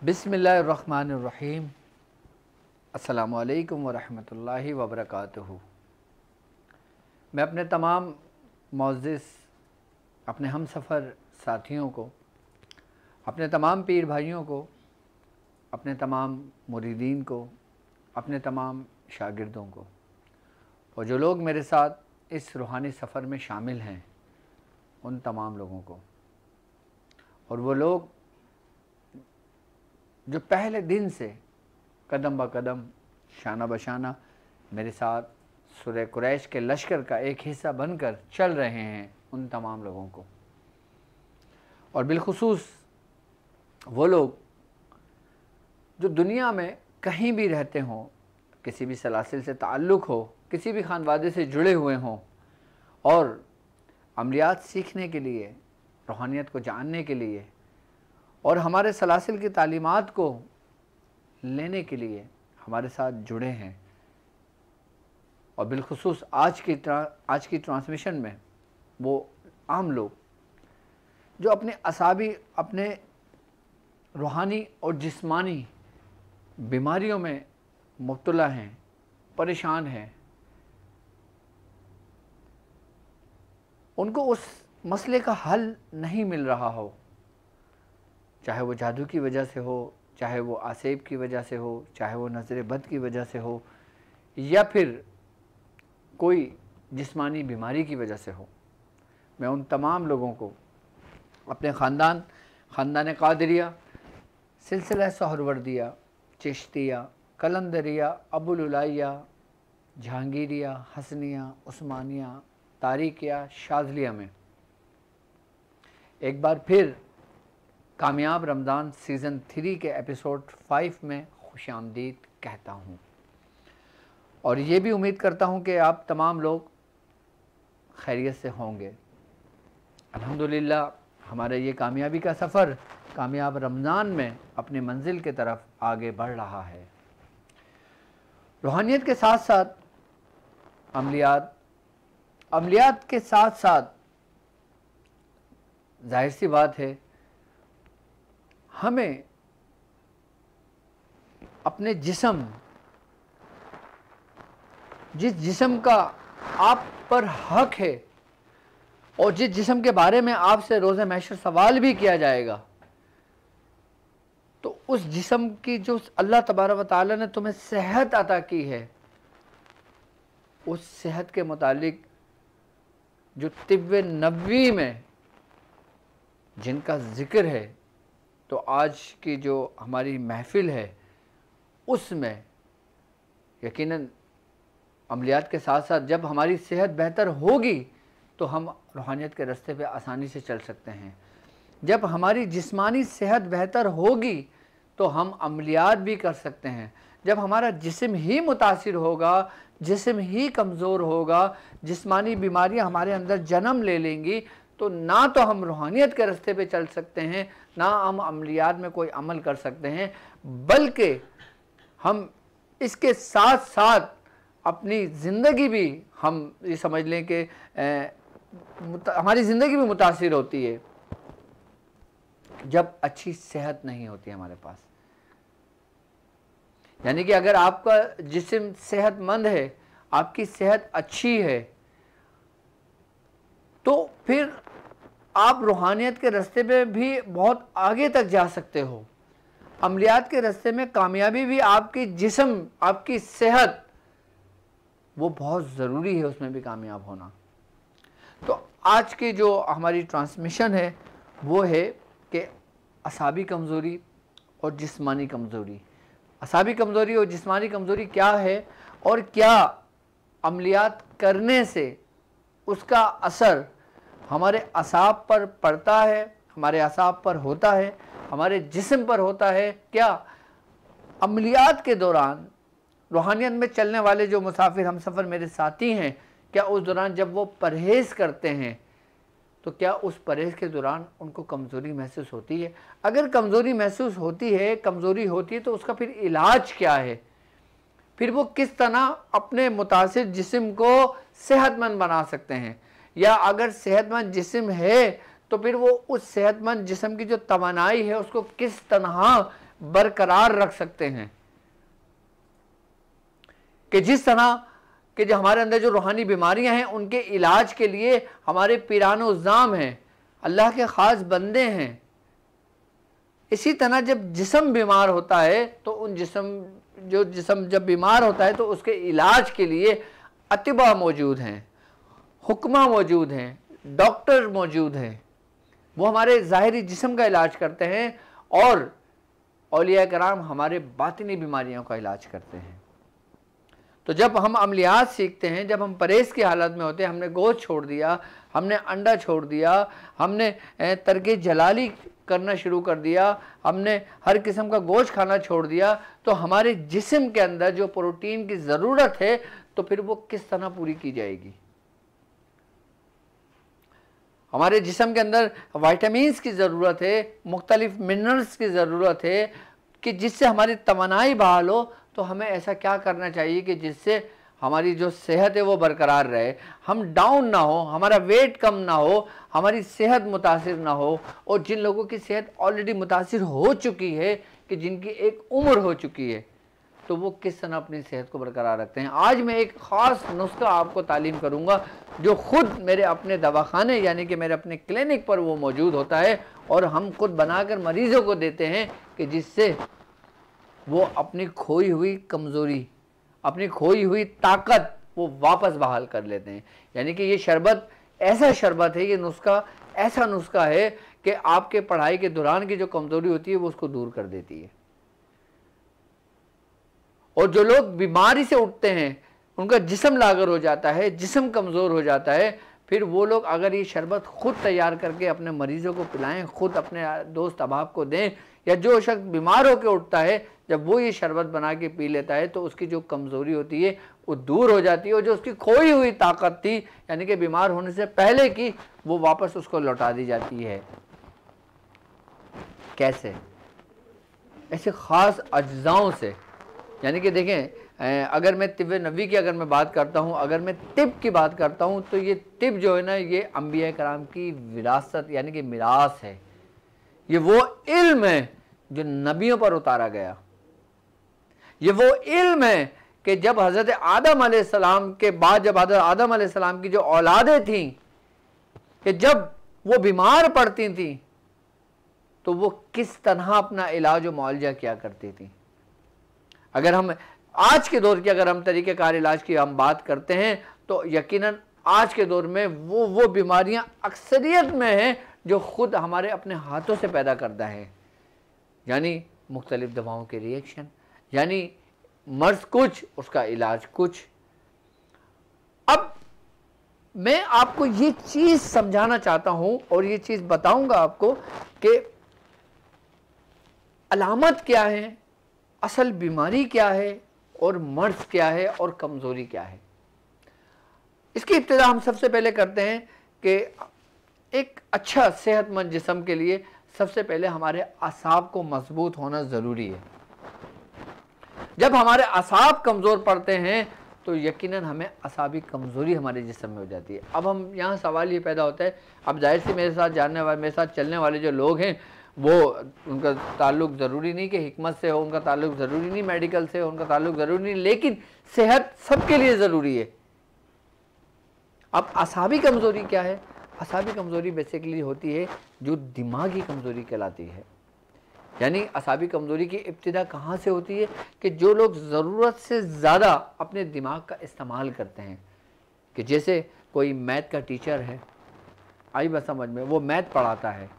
बिस्मिल्लाहिर्रहमानिर्रहीम। अस्सलामु अलैकुम वरहमतुल्लाहि वबरकातुहू। मैं अपने तमाम मुअज़्ज़िज़ अपने हम सफ़र साथियों को, अपने तमाम पीर भाइयों को, अपने तमाम मुरीदीन को, अपने तमाम शागिर्दों को और जो लोग मेरे साथ इस रूहानी सफ़र में शामिल हैं उन तमाम लोगों को, और वो लोग जो पहले दिन से कदम ब कदम शाना बशाना मेरे साथ सूरह कुरैश के लश्कर का एक हिस्सा बनकर चल रहे हैं, उन तमाम लोगों को, और बिलखुसूस वो लोग जो दुनिया में कहीं भी रहते हों, किसी भी सलासिल से ताल्लुक़ हो, किसी भी खानवादे से जुड़े हुए हों और अमलियात सीखने के लिए, रूहानियत को जानने के लिए और हमारे सलासिल की तालीमात को लेने के लिए हमारे साथ जुड़े हैं। और बिलखुसूस आज की ट्रांसमिशन में वो आम लोग जो अपने रूहानी और जिस्मानी बीमारियों में मुब्तला हैं, परेशान हैं, उनको उस मसले का हल नहीं मिल रहा हो, चाहे वो जादू की वजह से हो, चाहे वो आसेब की वजह से हो, चाहे वो नज़र बद की वजह से हो, या फिर कोई जिस्मानी बीमारी की वजह से हो। मैं उन तमाम लोगों को अपने ख़ानदान क़ादिरिया, सिलसिला सोहरवर्दिया, चिश्तिया, कलंदरिया, अबुलुलाइया, जहांगीरिया, हसनिया, उस्मानिया, तारिकिया, शाज़लिया में एक बार फिर कामयाब रमज़ान सीज़न 3 के एपिसोड 5 में खुशामदीद कहता हूँ। और ये भी उम्मीद करता हूँ कि आप तमाम लोग खैरियत से होंगे। अल्हम्दुलिल्लाह हमारा ये कामयाबी का सफ़र कामयाब रमज़ान में अपनी मंजिल की तरफ आगे बढ़ रहा है। रूहानियत के साथ साथ अमलियात के साथ साथ जाहिर सी बात है हमें अपने जिस्म, जिस जिस्म का आप पर हक है और जिस जिस्म के बारे में आपसे रोज़े महशर सवाल भी किया जाएगा, तो उस जिस्म की जो अल्लाह तबारक व तआला ने तुम्हें सेहत अता की है, उस सेहत के मुतालिक जो तिब्ब नबवी में जिनका ज़िक्र है, तो आज की जो हमारी महफ़िल है उसमें यकीनन अमलियात के साथ साथ जब हमारी सेहत बेहतर होगी तो हम रूहानियत के रास्ते पे आसानी से चल सकते हैं। जब हमारी जिस्मानी सेहत बेहतर होगी तो हम अमलियात भी कर सकते हैं। जब हमारा जिस्म ही मुतासिर होगा, जिस्म ही कमज़ोर होगा, जिस्मानी बीमारियां हमारे अंदर जन्म ले लेंगी, तो ना तो हम रूहानियत के रास्ते पे चल सकते हैं, ना हम अमलियात में कोई अमल कर सकते हैं, बल्कि हम इसके साथ साथ अपनी ज़िंदगी भी, हम ये समझ लें कि हमारी ज़िंदगी भी मुतासिर होती है जब अच्छी सेहत नहीं होती हमारे पास। यानी कि अगर आपका जिस्म सेहतमंद है, आपकी सेहत अच्छी है, तो फिर आप रूहानियत के रास्ते पे भी बहुत आगे तक जा सकते हो। अमलियात के रास्ते में कामयाबी भी आपकी जिस्म, आपकी सेहत, वो बहुत ज़रूरी है उसमें भी कामयाब होना। तो आज की जो हमारी ट्रांसमिशन है वो है कि असाबी कमज़ोरी और जिस्मानी कमज़ोरी। असाबी कमज़ोरी और जिस्मानी कमज़ोरी क्या है और क्या अमलियात करने से उसका असर हमारे असाब पर पड़ता है, हमारे असाब पर होता है, हमारे जिस्म पर होता है। क्या अमलियात के दौरान रूहानियत में चलने वाले जो मुसाफिर हम सफ़र मेरे साथी हैं, क्या उस दौरान जब वो परहेज़ करते हैं तो क्या उस परहेज़ के दौरान उनको कमज़ोरी महसूस होती है? अगर कमज़ोरी महसूस होती है, कमज़ोरी होती है, तो उसका फिर इलाज क्या है? फिर वो किस तरह अपने मुतासिर जिस्म को सेहतमंद बना सकते हैं? या अगर सेहतमंद जिस्म है तो फिर वो उस सेहतमंद जिस्म की जो तवानाई है उसको किस तरह बरकरार रख सकते हैं कि जिस तरह कि जो हमारे अंदर जो रूहानी बीमारियां हैं उनके इलाज के लिए हमारे पीरान-ओ-ज़ाम हैं, अल्लाह के ख़ास बंदे हैं। इसी तरह जब जिस्म बीमार होता है तो उन जिस्म जब बीमार होता है तो उसके इलाज के लिए अतिबा मौजूद हैं, हुक्मा मौजूद हैं, डॉक्टर मौजूद हैं। वो हमारे ज़ाहिरी जिस्म का इलाज करते हैं और औलिया कराम हमारे बातिनी बीमारियों का इलाज करते हैं। तो जब हम अमलियात सीखते हैं, जब हम परहेज़ की हालत में होते हैं, हमने गोश्त छोड़ दिया, हमने अंडा छोड़ दिया, हमने तरके जलाली करना शुरू कर दिया, हमने हर किस्म का गोश्त खाना छोड़ दिया, तो हमारे जिस्म के अंदर जो प्रोटीन की ज़रूरत है तो फिर वो किस तरह पूरी की जाएगी। हमारे जिस्म के अंदर विटामिन्स की ज़रूरत है, मुख्तलिफ मिनरल्स की ज़रूरत है कि जिससे हमारी तवानाई बहाल हो। तो हमें ऐसा क्या करना चाहिए कि जिससे हमारी जो सेहत है वो बरकरार रहे, हम डाउन ना हो, हमारा वेट कम ना हो, हमारी सेहत मुतासिर ना हो। और जिन लोगों की सेहत ऑलरेडी मुतासिर हो चुकी है कि जिनकी एक उम्र हो चुकी है, तो वो किस तरह अपनी सेहत को बरकरार रखते हैं। आज मैं एक ख़ास नुस्खा आपको तालीम करूँगा जो ख़ुद मेरे अपने दवाखाने यानी कि मेरे अपने क्लिनिक पर वो मौजूद होता है और हम खुद बनाकर मरीज़ों को देते हैं कि जिससे वो अपनी खोई हुई कमज़ोरी, अपनी खोई हुई ताकत वो वापस बहाल कर लेते हैं। यानी कि ये शरबत ऐसा शरबत है, ये नुस्खा ऐसा नुस्खा है कि आपके पढ़ाई के दौरान की जो कमज़ोरी होती है वो उसको दूर कर देती है। और जो लोग बीमारी से उठते हैं, उनका जिस्म लागर हो जाता है, जिस्म कमज़ोर हो जाता है, फिर वो लोग अगर ये शरबत ख़ुद तैयार करके अपने मरीज़ों को पिलाएं, ख़ुद अपने दोस्त अहबाब को दें, या जो शख्स बीमार होकर उठता है जब वो ये शरबत बना के पी लेता है तो उसकी जो कमज़ोरी होती है वो दूर हो जाती है और जो उसकी खोई हुई ताकत थी यानी कि बीमार होने से पहले की, वो वापस उसको लौटा दी जाती है। कैसे? ऐसे ख़ास अज्जाओं से। यानी कि देखें, अगर मैं तिब नबी की अगर मैं बात करता हूँ, अगर मैं तिब की बात करता हूँ तो ये तिब जो है ना, ये अंबिया कराम की विरासत यानी कि मिरास है। ये वो इल्म है जो नबियों पर उतारा गया। ये वो इल्म है कि जब हज़रत आदम अलैहिस्सलाम के बाद जब हज़रत आदम अलैहिस्सलाम की जो औलादें थीं, कि जब वो बीमार पड़ती थीं तो वो किस तरह अपना इलाज व मुआलजा किया करती थी। अगर हम आज के दौर की अगर हम तरीक़ेकार इलाज की हम बात करते हैं तो यकीनन आज के दौर में वो बीमारियां अक्सरियत में हैं जो ख़ुद हमारे अपने हाथों से पैदा करता है। यानी मुख्तलिफ़ दवाओं के रिएक्शन, यानी मर्ज़ कुछ, उसका इलाज कुछ। अब मैं आपको ये चीज़ समझाना चाहता हूँ और ये चीज़ बताऊँगा आपको कि अलामत क्या है, असल बीमारी क्या है और मर्ज़ क्या है और कमज़ोरी क्या है। इसकी इब्तिदा हम सबसे पहले करते हैं कि एक अच्छा सेहतमंद जिस्म के लिए सबसे पहले हमारे असाब को मजबूत होना ज़रूरी है। जब हमारे असाब कमज़ोर पड़ते हैं तो यकीनन हमें असाबी कमज़ोरी हमारे जिस्म में हो जाती है। अब हम यहाँ सवाल ये पैदा होता है, अब जाहिर से मेरे साथ जानने वाले, मेरे साथ चलने वाले जो लोग हैं वो उनका ताल्लुक़ ज़रूरी नहीं कि हिकमत से हो, उनका ताल्लुक़ ज़रूरी नहीं मेडिकल से हो, उनका ताल्लुक़ ज़रूरी नहीं, लेकिन सेहत सबके लिए ज़रूरी है। अब असाबी कमज़ोरी क्या है? असाबी कमज़ोरी बेसिकली होती है जो दिमागी कमज़ोरी कहलाती है। यानी असाबी कमज़ोरी की इब्तिदा कहाँ से होती है कि जो लोग ज़रूरत से ज़्यादा अपने दिमाग का इस्तेमाल करते हैं, कि जैसे कोई मैथ का टीचर है, आई बात समझ में, वो मैथ पढ़ाता है।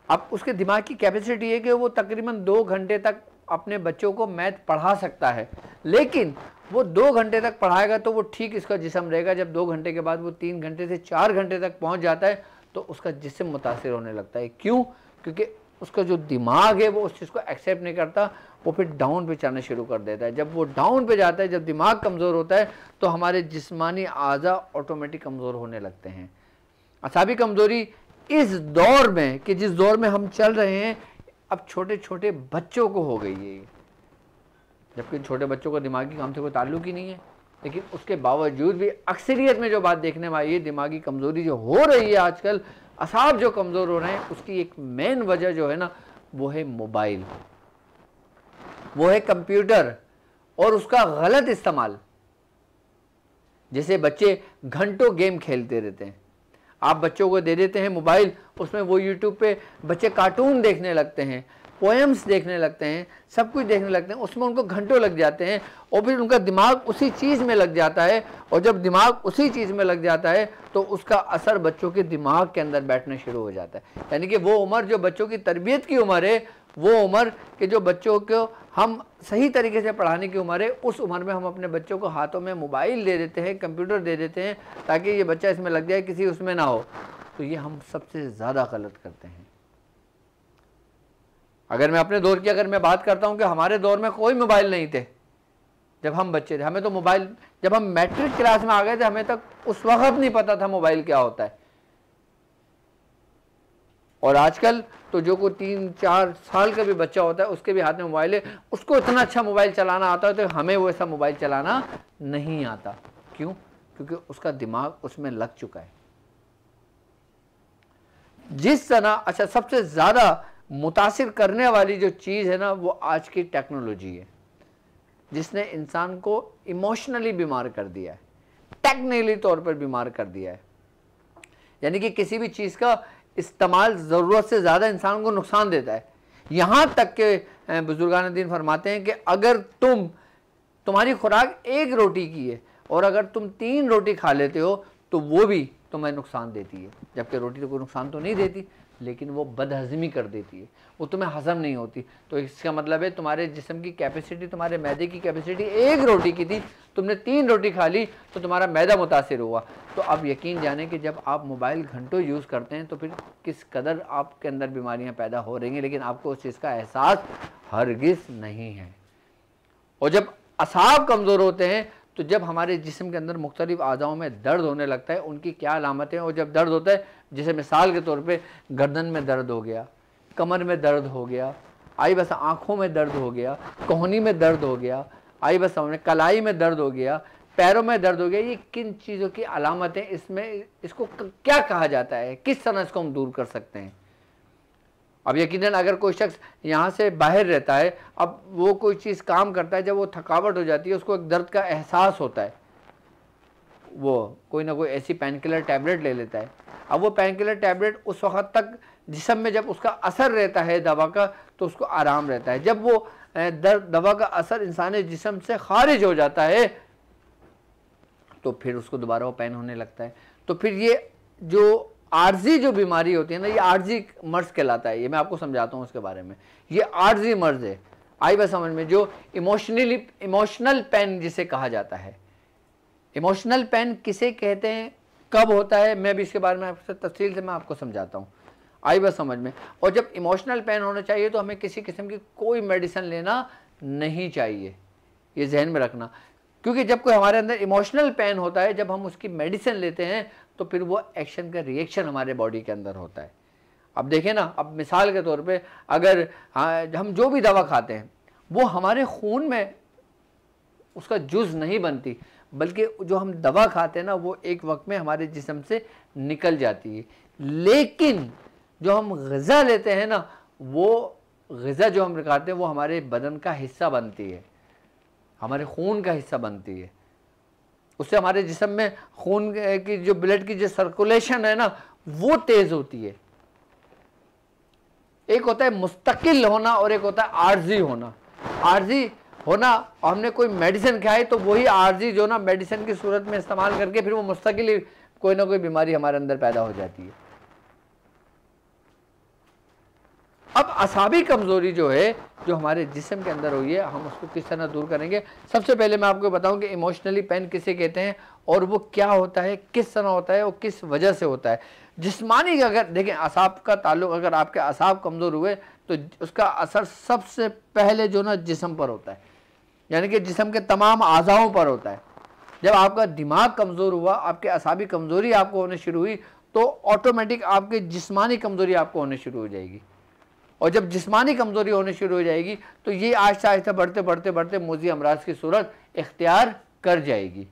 अब उसके दिमाग की कैपेसिटी है कि वो तकरीबन 2 घंटे तक अपने बच्चों को मैथ पढ़ा सकता है, लेकिन वो 2 घंटे तक पढ़ाएगा तो वो ठीक इसका जिस्म रहेगा। जब 2 घंटे के बाद वो 3 घंटे से 4 घंटे तक पहुंच जाता है तो उसका जिस्म मुतासिर होने लगता है। क्यों? क्योंकि उसका जो दिमाग है वो उस चीज़ को एक्सेप्ट नहीं करता, वो फिर डाउन पे जाना शुरू कर देता है। जब वो डाउन पे जाता है, जब दिमाग कमज़ोर होता है तो हमारे जिस्मानी आज़ा ऑटोमेटिक कमज़ोर होने लगते हैं। असाबी कमज़ोरी इस दौर में, कि जिस दौर में हम चल रहे हैं, अब छोटे छोटे बच्चों को हो गई है, जबकि छोटे बच्चों को दिमागी काम से कोई ताल्लुक ही नहीं है, लेकिन उसके बावजूद भी अक्सरियत में जो बात देखने में आई है, दिमागी कमज़ोरी जो हो रही है आजकल, असाब जो कमज़ोर हो रहे हैं, उसकी एक मेन वजह जो है ना वो है मोबाइल। वो है कंप्यूटर और उसका गलत इस्तेमाल। जैसे बच्चे घंटों गेम खेलते रहते हैं, आप बच्चों को दे देते हैं मोबाइल, उसमें वो यूट्यूब पे बच्चे कार्टून देखने लगते हैं, पोएम्स देखने लगते हैं, सब कुछ देखने लगते हैं, उसमें उनको घंटों लग जाते हैं और फिर उनका दिमाग उसी चीज़ में लग जाता है। और जब दिमाग उसी चीज़ में लग जाता है तो उसका असर बच्चों के दिमाग के अंदर बैठना शुरू हो जाता है। यानी कि वो उम्र जो बच्चों की तरबियत की उम्र है, वो उम्र के जो बच्चों को हम सही तरीके से पढ़ाने की उम्र है, उस उम्र में हम अपने बच्चों को हाथों में मोबाइल दे देते हैं, कंप्यूटर दे देते हैं ताकि ये बच्चा इसमें लग जाए, किसी उसमें ना हो। तो ये हम सबसे ज़्यादा गलत करते हैं। अगर मैं अपने दौर की अगर मैं बात करता हूं कि हमारे दौर में कोई मोबाइल नहीं थे, जब हम बच्चे थे, हमें तो मोबाइल, जब हम मैट्रिक क्लास में आ गए थे हमें तक उस वक्त नहीं पता था मोबाइल क्या होता है। और आजकल तो जो कोई 3-4 साल का भी बच्चा होता है उसके भी हाथ में मोबाइल है, उसको इतना अच्छा मोबाइल चलाना आता है, तो हमें वो ऐसा मोबाइल चलाना नहीं आता। क्यों? क्योंकि उसका दिमाग उसमें लग चुका है। जिस तरह अच्छा सबसे ज़्यादा मुतासिर करने वाली जो चीज़ है ना, वो आज की टेक्नोलॉजी है, जिसने इंसान को इमोशनली बीमार कर दिया है, टेक्निकली तौर पर बीमार कर दिया है। यानी कि किसी भी चीज़ का इस्तेमाल ज़रूरत से ज़्यादा इंसान को नुकसान देता है। यहाँ तक के बुजुर्गान दीन फरमाते हैं कि अगर तुम्हारी खुराक 1 रोटी की है और अगर तुम 3 रोटी खा लेते हो तो वो भी तुम्हें नुकसान देती है, जबकि रोटी तो कोई नुकसान तो नहीं देती, लेकिन वो बदहज़मी कर देती है, वो तुम्हें हज़म नहीं होती। तो इसका मतलब है तुम्हारे जिस्म की कैपेसिटी, तुम्हारे मैदे की कैपेसिटी 1 रोटी की थी, तुमने 3 रोटी खा ली तो तुम्हारा मैदा मुतासिर हुआ। तो अब यकीन जाने कि जब आप मोबाइल घंटों यूज़ करते हैं तो फिर किस कदर आपके अंदर बीमारियां पैदा हो रही हैं, लेकिन आपको उस चीज़ का एहसास हरगिज़ नहीं है। और जब असाब कमज़ोर होते हैं तो जब हमारे जिस्म के अंदर मुख्तलिफ आज़ाओं में दर्द होने लगता है, उनकी क्या अलामतें, और जब दर्द होता है, जैसे मिसाल के तौर पे गर्दन में दर्द हो गया, कमर में दर्द हो गया, आई बस आँखों में दर्द हो गया, कोहनी में दर्द हो गया, आई बस हमने कलाई में दर्द हो गया, पैरों में दर्द हो गया, ये किन चीज़ों की अलामतें, इसमें इसको क्या कहा जाता है, किस तरह इसको हम दूर कर सकते हैं। अब यकीनन अगर कोई शख्स यहाँ से बाहर रहता है, अब वो कोई चीज़ काम करता है, जब वो थकावट हो जाती है, उसको एक दर्द का एहसास होता है, वो कोई ना कोई ऐसी पेन किलर टैबलेट ले लेता है। अब वो पेन किलर टैबलेट उस वक्त तक जिस्म में जब उसका असर रहता है दवा का, तो उसको आराम रहता है। जब वो दवा का असर इंसानी जिस्म से खारिज हो जाता है तो फिर उसको दोबारा वो पेन होने लगता है। तो फिर ये जो आर्जी जो बीमारी होती है ना, ये आर्जी मर्ज कहलाता है। ये मैं आपको समझाता हूँ उसके बारे में। ये आर्जी मर्ज है, आई बस समझ में, जो इमोशनल पेन जिसे कहा जाता है। इमोशनल पेन किसे कहते हैं, कब होता है, मैं भी इसके बारे में आपसे तफसील से मैं आपको समझाता हूँ, आई बस समझ में। और जब इमोशनल पेन होना चाहिए तो हमें किसी किस्म की कोई मेडिसिन लेना नहीं चाहिए, ये जहन में रखना। क्योंकि जब कोई हमारे अंदर इमोशनल पेन होता है, जब हम उसकी मेडिसिन लेते हैं तो फिर वो एक्शन का रिएक्शन हमारे बॉडी के अंदर होता है। अब देखें ना, अब मिसाल के तौर पे अगर हम जो भी दवा खाते हैं वो हमारे खून में उसका जुज़ नहीं बनती, बल्कि जो हम दवा खाते हैं ना वो एक वक्त में हमारे जिस्म से निकल जाती है। लेकिन जो हम ग़िज़ा लेते हैं ना, वो ग़िज़ा जो हम खाते हैं वो हमारे बदन का हिस्सा बनती है, हमारे खून का हिस्सा बनती है। उससे हमारे जिस्म में खून की जो ब्लड की जो सर्कुलेशन है ना वो तेज़ होती है। एक होता है मुस्तकिल होना और एक होता है आर्जी होना। आर्जी होना, हमने कोई मेडिसिन खाई तो वही आर्जी जो ना मेडिसिन की सूरत में इस्तेमाल करके फिर वो मुस्तकिल कोई ना कोई बीमारी हमारे अंदर पैदा हो जाती है। अब असाबी कमज़ोरी जो है, जो हमारे जिस्म के अंदर हुई है, हम उसको किस तरह दूर करेंगे। सबसे पहले मैं आपको बताऊं कि इमोशनली पेन किसे कहते हैं और वो क्या होता है, किस तरह होता है और किस वजह से होता है। जिस्मानी अगर देखें, असाब का ताल्लुक, अगर आपके असाब कमज़ोर हुए तो उसका असर सबसे पहले जो ना जिस्म पर होता है, यानी कि जिस्म के तमाम आज़ाओं पर होता है। जब आपका दिमाग कमज़ोर हुआ, आपके असाबी कमज़ोरी आपको होने शुरू हुई, तो ऑटोमेटिक आपकी जिस्मानी कमज़ोरी आपको होने शुरू हो जाएगी। और जब जिस्मानी कमज़ोरी होने शुरू हो जाएगी तो ये आहिस्ता आहिस्ता बढ़ते बढ़ते बढ़ते मोज़ी अमराज की सूरत इख्तियार कर जाएगी।